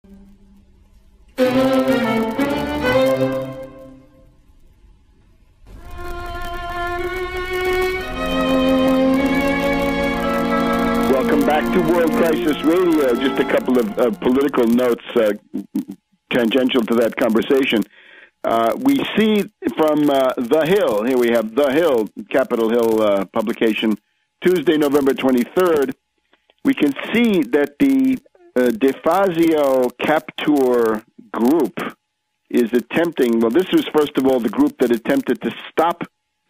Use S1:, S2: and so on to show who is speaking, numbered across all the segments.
S1: Welcome back to World Crisis Radio. Just a couple of political notes tangential to that conversation. We see from The Hill, here we have The Hill, Capitol Hill publication, Tuesday, November 23rd. We can see that the DeFazio Capture group is attempting, well, this was first of all the group that attempted to stop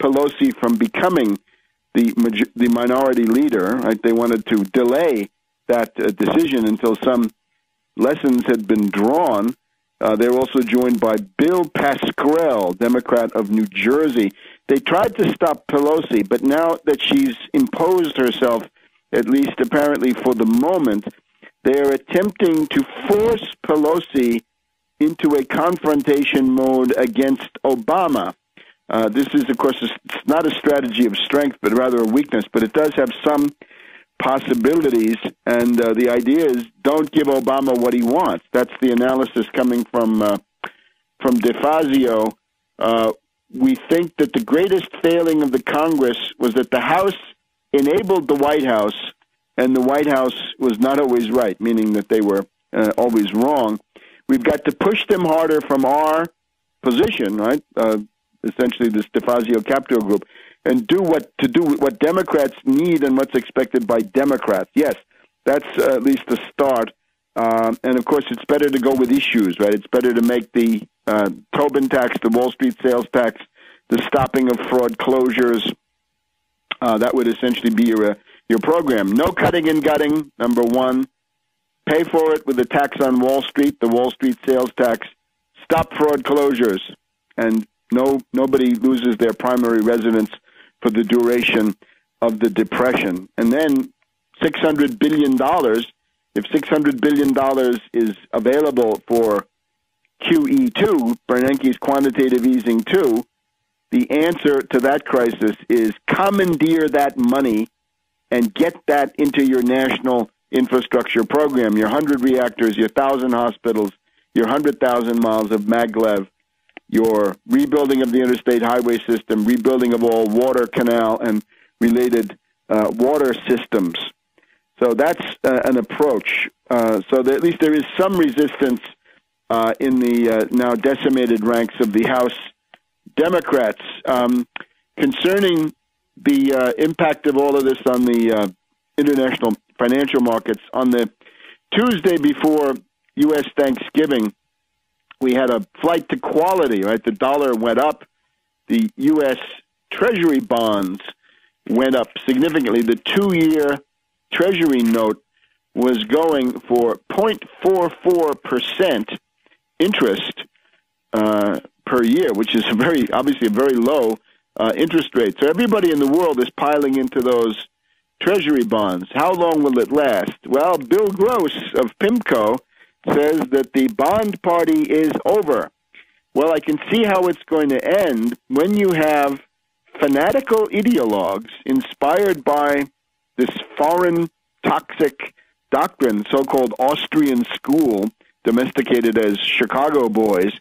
S1: Pelosi from becoming the minority leader, right? They wanted to delay that decision until some lessons had been drawn. They're also joined by Bill Pascrell, Democrat of New Jersey. They tried to stop Pelosi, but now that she's imposed herself, at least apparently for the moment, they're attempting to force Pelosi into a confrontation mode against Obama. This is, of course, it's not a strategy of strength, but rather a weakness, but it does have some possibilities, and the idea is don't give Obama what he wants. That's the analysis coming from DeFazio. We think that the greatest failing of the Congress was that the House enabled the White House, and the White House was not always right, meaning that they were always wrong. We've got to push them harder from our position, right? Essentially, this DeFazio Capture group, and do what Democrats need and what's expected by Democrats. Yes, that's at least a start. And of course, it's better to go with issues, right? It's better to make the Tobin tax, the Wall Street sales tax, the stopping of fraud closures. That would essentially be your program. No cutting and gutting, number one. Pay for it with a tax on Wall Street, the Wall Street sales tax. Stop fraud closures, and nobody loses their primary residence for the duration of the Depression. And then $600 billion, if $600 billion is available for QE2, Bernanke's quantitative easing 2, the answer to that crisis is commandeer that money and get that into your national infrastructure program, your 100 reactors, your 1,000 hospitals, your 100,000 miles of maglev, your rebuilding of the interstate highway system, rebuilding of all water, canal, and related water systems. So that's an approach. So that at least there is some resistance in the now decimated ranks of the House Democrats. Concerning the impact of all of this on the international financial markets, on the Tuesday before U.S. Thanksgiving, we had a flight to quality, right? The dollar went up. The U.S. Treasury bonds went up significantly. The 2-year Treasury note was going for 0.44% interest per year, which is obviously a very low interest rate. So everybody in the world is piling into those Treasury bonds. How long will it last? Well, Bill Gross of PIMCO says that the bond party is over. Well, I can see how it's going to end when you have fanatical ideologues inspired by this foreign toxic doctrine, so-called Austrian school, domesticated as Chicago boys,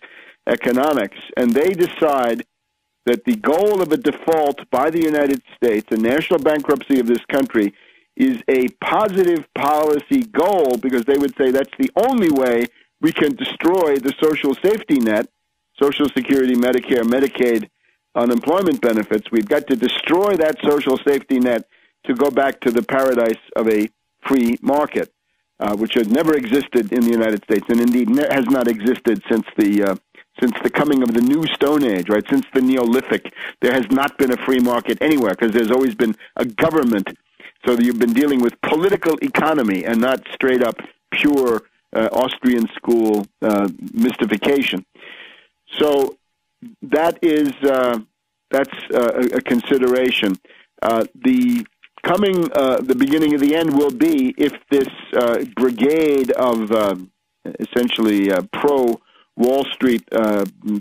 S1: economics, and they decide that the goal of a default by the United States, the national bankruptcy of this country, is a positive policy goal, because they would say that's the only way we can destroy the social safety net, Social Security, Medicare, Medicaid, unemployment benefits. We've got to destroy that social safety net to go back to the paradise of a free market, which had never existed in the United States, and indeed has not existed since the coming of the new Stone Age, right? Since the Neolithic, there has not been a free market anywhere, because there's always been a government. So you've been dealing with political economy and not straight up pure Austrian school mystification. So that is that's a consideration. The beginning of the end will be if this brigade of essentially pro-Wall Street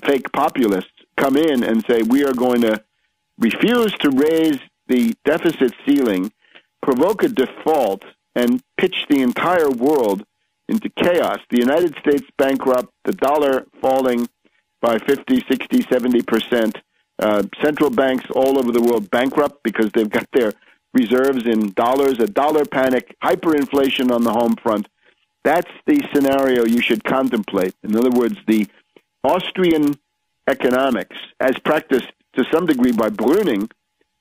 S1: fake populists come in and say, we are going to refuse to raise the deficit ceiling, provoke a default, and pitch the entire world into chaos. The United States bankrupt, the dollar falling by 50, 60, 70%. Central banks all over the world bankrupt because they've got their reserves in dollars, a dollar panic, hyperinflation on the home front. That's the scenario you should contemplate. In other words, the Austrian economics, as practiced to some degree by Brüning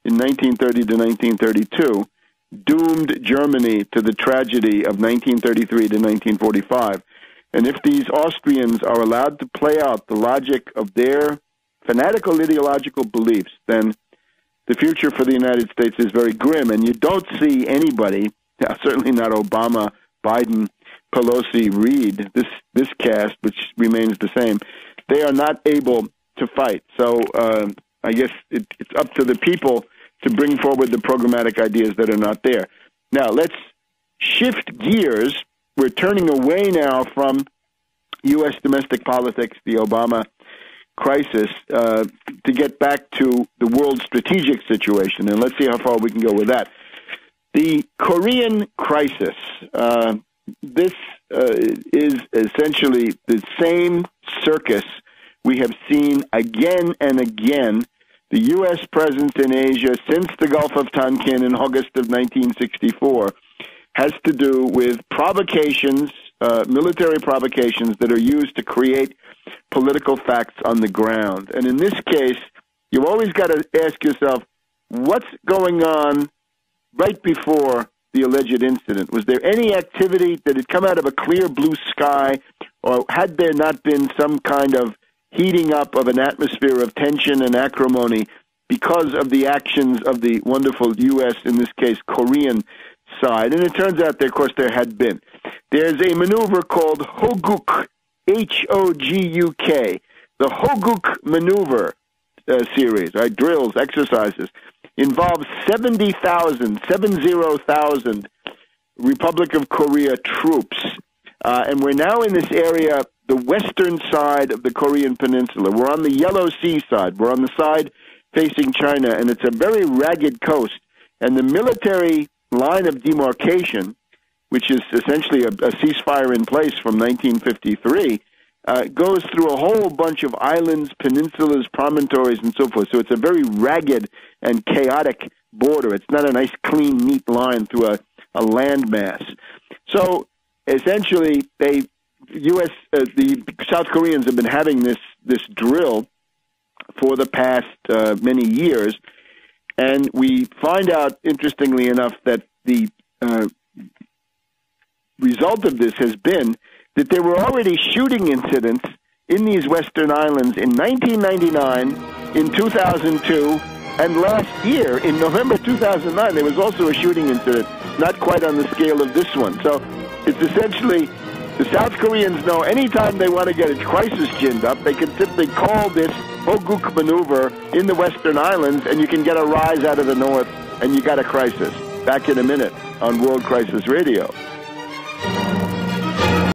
S1: in 1930 to 1932, doomed Germany to the tragedy of 1933 to 1945. And if these Austrians are allowed to play out the logic of their fanatical ideological beliefs, then the future for the United States is very grim. And you don't see anybody, certainly not Obama, Biden, Pelosi, Reid, this cast, which remains the same, they are not able to fight. So I guess it's up to the people to bring forward the programmatic ideas that are not there. Now, let's shift gears. We're turning away now from U.S. domestic politics, the Obama crisis, to get back to the world strategic situation, and let's see how far we can go with that. The Korean crisis, this is essentially the same circus we have seen again and again. The U.S. presence in Asia since the Gulf of Tonkin in August of 1964 has to do with provocations, military provocations that are used to create political facts on the ground. And in this case, you've always got to ask yourself, what's going on right before the alleged incident? Was there any activity that had come out of a clear blue sky, or had there not been some kind of heating up of an atmosphere of tension and acrimony because of the actions of the wonderful U.S., in this case, Korean side? And it turns out, of course, there had been. There's a maneuver called Hoguk, H-O-G-U-K. The Hoguk maneuver series, right, drills, exercises, involves 70,000 Republic of Korea troops. And we're now in this area, the western side of the Korean Peninsula. We're on the Yellow Sea side. We're on the side facing China, and it's a very ragged coast. And the military line of demarcation, which is essentially a ceasefire in place from 1953, goes through a whole bunch of islands, peninsulas, promontories, and so forth. So it's a very ragged and chaotic border. It's not a nice, clean, neat line through a landmass. So essentially, the South Koreans have been having this drill for the past many years, and we find out, interestingly enough, that the result of this has been that there were already shooting incidents in these Western islands in 1999, in 2002, and last year, in November 2009, there was also a shooting incident, not quite on the scale of this one. So it's essentially, the South Koreans know anytime they want to get a crisis ginned up, they can simply call this Hoguk maneuver in the Western Islands, and you can get a rise out of the North, and you got a crisis. Back in a minute on World Crisis Radio.